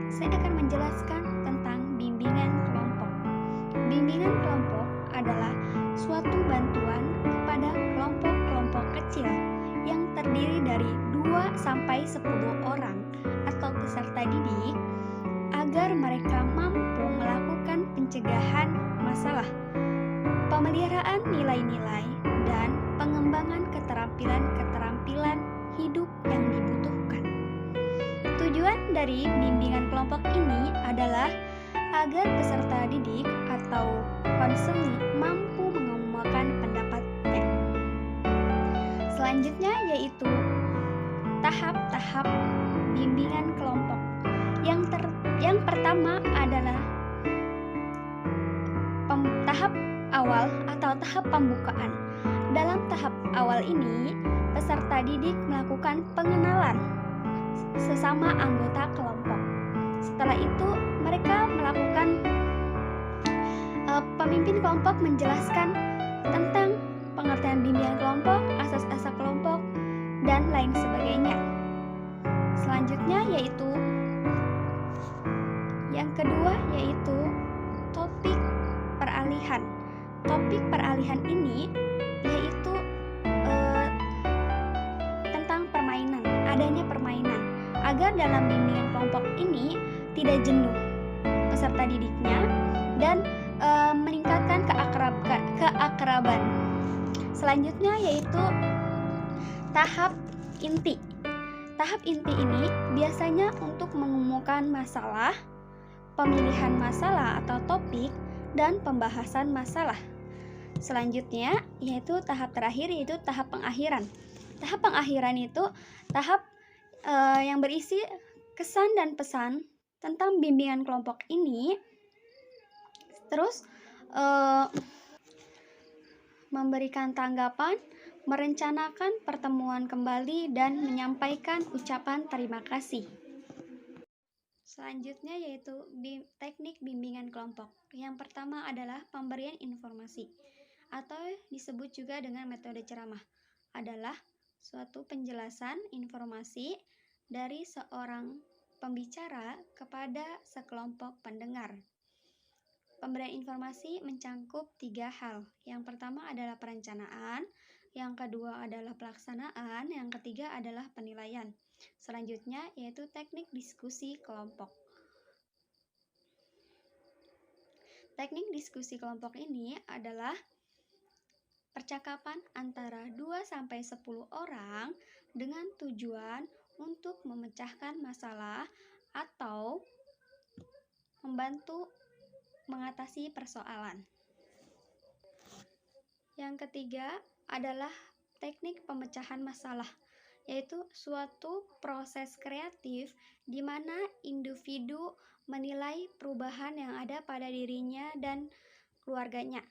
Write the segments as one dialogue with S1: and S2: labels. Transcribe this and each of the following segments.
S1: saya akan menjelaskan tentang bimbingan kelompok. Bimbingan kelompok adalah suatu bantuan kepada kelompok-kelompok kecil yang terdiri dari 2 sampai 10 orang atau peserta didik agar mereka mampu melakukan pencegahan masalah, pemeliharaan nilai-nilai, dan pengembangan keterampilan-keterampilan hidup yang dibutuhkan. Tujuan dari bimbingan kelompok ini adalah agar peserta didik atau konseli mampu mengemukakan pendapatnya. Selanjutnya yaitu tahap-tahap bimbingan kelompok. Yang pertama adalah tahap awal atau tahap pembukaan. Dalam tahap awal ini, peserta didik melakukan pengenalan sesama anggota kelompok. Setelah itu, mereka melakukan pemimpin kelompok menjelaskan tentang pengertian bimbingan kelompok, asas-asas kelompok, dan lain sebagainya. Selanjutnya yaitu yang kedua yaitu topik peralihan. Topik peralihan ini yaitu tentang permainan, adanya permainan, agar dalam bimbingan kelompok ini tidak jenuh peserta didiknya dan meningkatkan keakraban. Selanjutnya yaitu tahap inti. Tahap inti ini biasanya untuk mengumumkan masalah, pemilihan masalah atau topik, dan pembahasan masalah. Selanjutnya yaitu tahap terakhir yaitu tahap pengakhiran. Tahap pengakhiran itu tahap yang berisi kesan dan pesan tentang bimbingan kelompok ini. Terus memberikan tanggapan, merencanakan pertemuan kembali, dan menyampaikan ucapan terima kasih. Selanjutnya yaitu teknik bimbingan kelompok. Yang pertama adalah pemberian informasi atau disebut juga dengan metode ceramah. Adalah suatu penjelasan informasi dari seorang pembicara kepada sekelompok pendengar. Pemberian informasi mencangkup 3 hal. Yang pertama adalah perencanaan, yang kedua adalah pelaksanaan, yang ketiga adalah penilaian. Selanjutnya yaitu teknik diskusi kelompok. Teknik diskusi kelompok ini adalah percakapan antara 2 sampai 10 orang dengan tujuan untuk memecahkan masalah atau membantu mengatasi persoalan. Yang ketiga adalah teknik pemecahan masalah, yaitu suatu proses kreatif di mana individu menilai perubahan yang ada pada dirinya dan keluarganya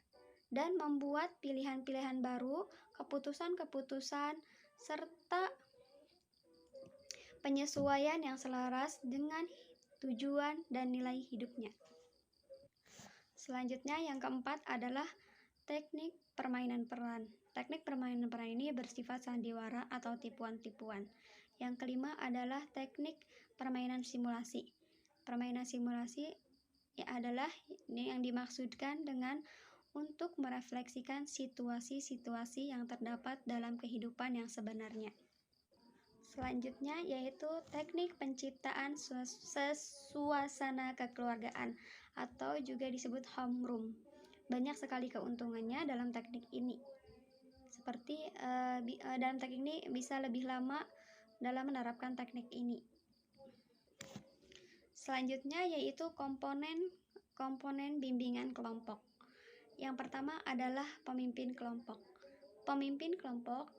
S1: dan membuat pilihan-pilihan baru, keputusan-keputusan, serta penyesuaian yang selaras dengan tujuan dan nilai hidupnya. Selanjutnya yang keempat adalah teknik permainan peran. Teknik permainan peran ini bersifat sandiwara atau tipuan-tipuan. Yang kelima adalah teknik permainan simulasi. Permainan simulasi adalah yang dimaksudkan dengan untuk merefleksikan situasi-situasi yang terdapat dalam kehidupan yang sebenarnya. Selanjutnya yaitu teknik penciptaan suasana kekeluargaan atau juga disebut homeroom. Banyak sekali keuntungannya dalam teknik ini. Seperti dalam teknik ini bisa lebih lama dalam menerapkan teknik ini. Selanjutnya yaitu komponen bimbingan kelompok. Yang pertama adalah pemimpin kelompok. Pemimpin kelompok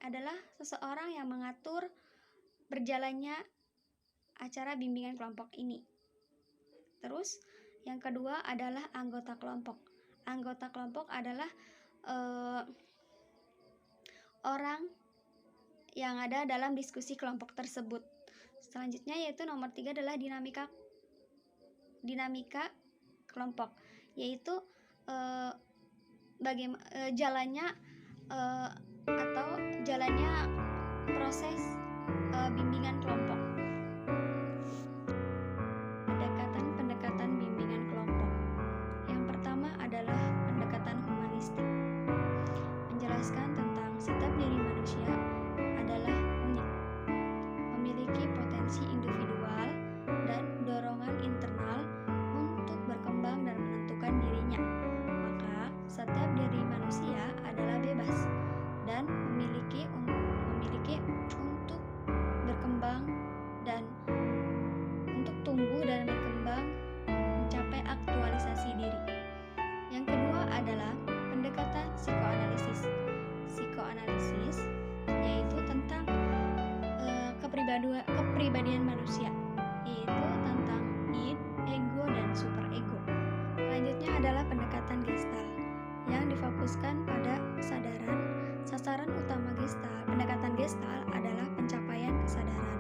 S1: adalah seseorang yang mengatur berjalannya acara bimbingan kelompok ini. Terus yang kedua adalah anggota kelompok. Anggota kelompok adalah orang yang ada dalam diskusi kelompok tersebut. Selanjutnya yaitu nomor 3 adalah dinamika kelompok, yaitu jalannya proses bimbingan kelompok. tumbuh dan berkembang mencapai aktualisasi diri. Yang kedua adalah pendekatan psikoanalisis. Psikoanalisis yaitu tentang kepribadian manusia, yaitu tentang id, ego, dan superego. Selanjutnya adalah pendekatan Gestalt yang difokuskan pada kesadaran. Sasaran utama pendekatan Gestalt adalah pencapaian kesadaran.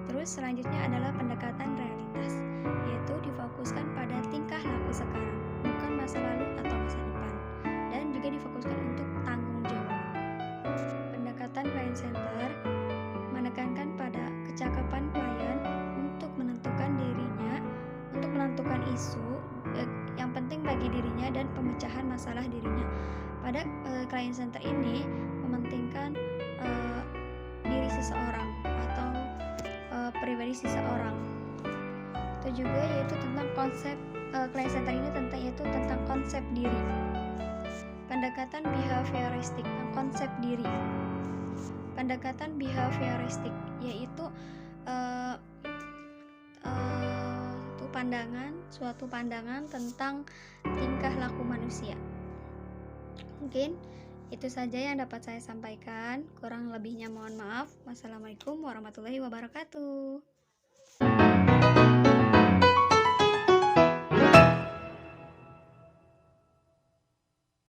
S1: Terus selanjutnya adalah pendekatan realitas, yaitu difokuskan pada tingkah laku sekarang, bukan masa lalu atau masa depan, dan juga difokuskan untuk tanggung jawab. Pendekatan Client Center menekankan pada kecakapan klien untuk menentukan isu yang penting bagi dirinya dan pemecahan masalah dirinya. Pada Client Center ini mementingkan diri seseorang atau pribadi seseorang. Itu juga yaitu tentang konsep Client Center ini tentang konsep diri. Pendekatan behavioristik tentang konsep diri. Pendekatan behavioristik yaitu suatu pandangan tentang tingkah laku manusia. Mungkin itu saja yang dapat saya sampaikan. Kurang lebihnya mohon maaf. Wassalamualaikum warahmatullahi wabarakatuh.